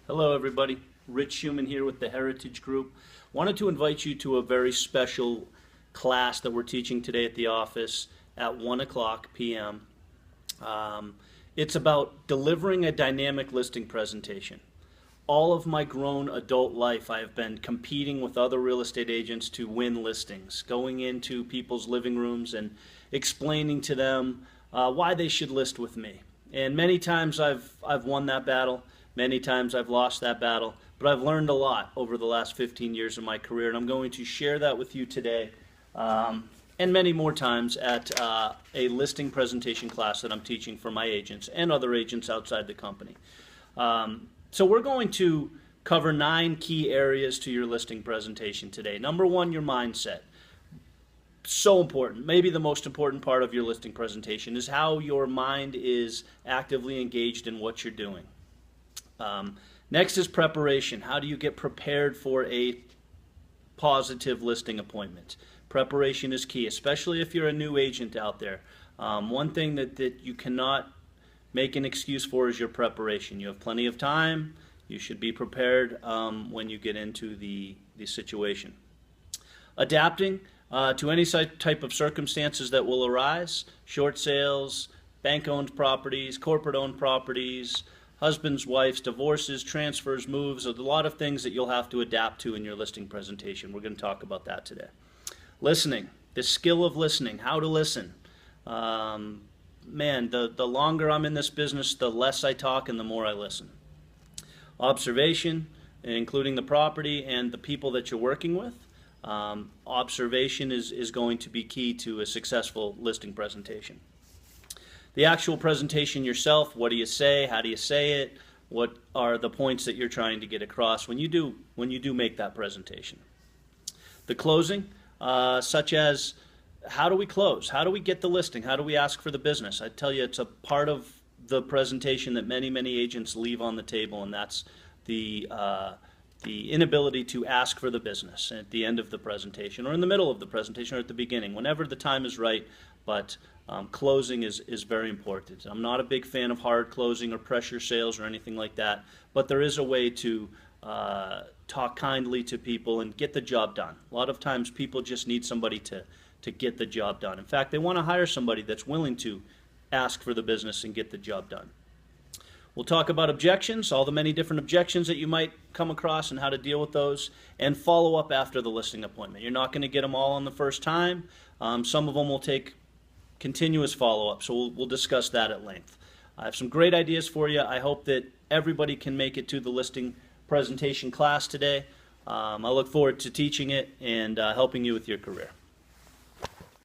Hello everybody, Rich Schumann here with the Heritage Group. Wanted to invite you to a very special class that we're teaching today at the office at 1 p.m. It's about delivering a dynamic listing presentation. All of my grown adult life I have been competing with other real estate agents to win listings, going into people's living rooms and explaining to them why they should list with me. And many times I've won that battle. Many times I've lost that battle, but I've learned a lot over the last 15 years of my career, and I'm going to share that with you today and many more times at a listing presentation class that I'm teaching for my agents and other agents outside the company. So we're going to cover 9 key areas to your listing presentation today. Number 1, your mindset. So important, maybe the most important part of your listing presentation is how your mind is actively engaged in what you're doing. Next is preparation. How do you get prepared for a positive listing appointment? Preparation is key, especially if you're a new agent out there. One thing that you cannot make an excuse for is your preparation. You have plenty of time. You should be prepared when you get into the situation. Adapting to any type of circumstances that will arise. Short sales, bank-owned properties, corporate-owned properties, husbands, wives, divorces, transfers, moves, a lot of things that you'll have to adapt to in your listing presentation. We're going to talk about that today. Listening, the skill of listening, how to listen. Man, the longer I'm in this business, the less I talk and the more I listen. Observation, including the property and the people that you're working with. Observation is going to be key to a successful listing presentation. The actual presentation yourself, what do you say, how do you say it, what are the points that you're trying to get across when you do make that presentation. The closing, such as how do we close, how do we get the listing, how do we ask for the business. I tell you, it's a part of the presentation that many agents leave on the table, and that's the inability to ask for the business at the end of the presentation or in the middle of the presentation or at the beginning, whenever the time is right, but closing is very important. I'm not a big fan of hard closing or pressure sales or anything like that, but there is a way to talk kindly to people and get the job done. A lot of times people just need somebody to get the job done. In fact, they want to hire somebody that's willing to ask for the business and get the job done. We'll talk about objections, all the many different objections that you might come across and how to deal with those, and follow up after the listing appointment. You're not going to get them all on the first time. Some of them will take continuous follow-up, so we'll discuss that at length. I have some great ideas for you. I hope that everybody can make it to the listing presentation class today. I look forward to teaching it and helping you with your career.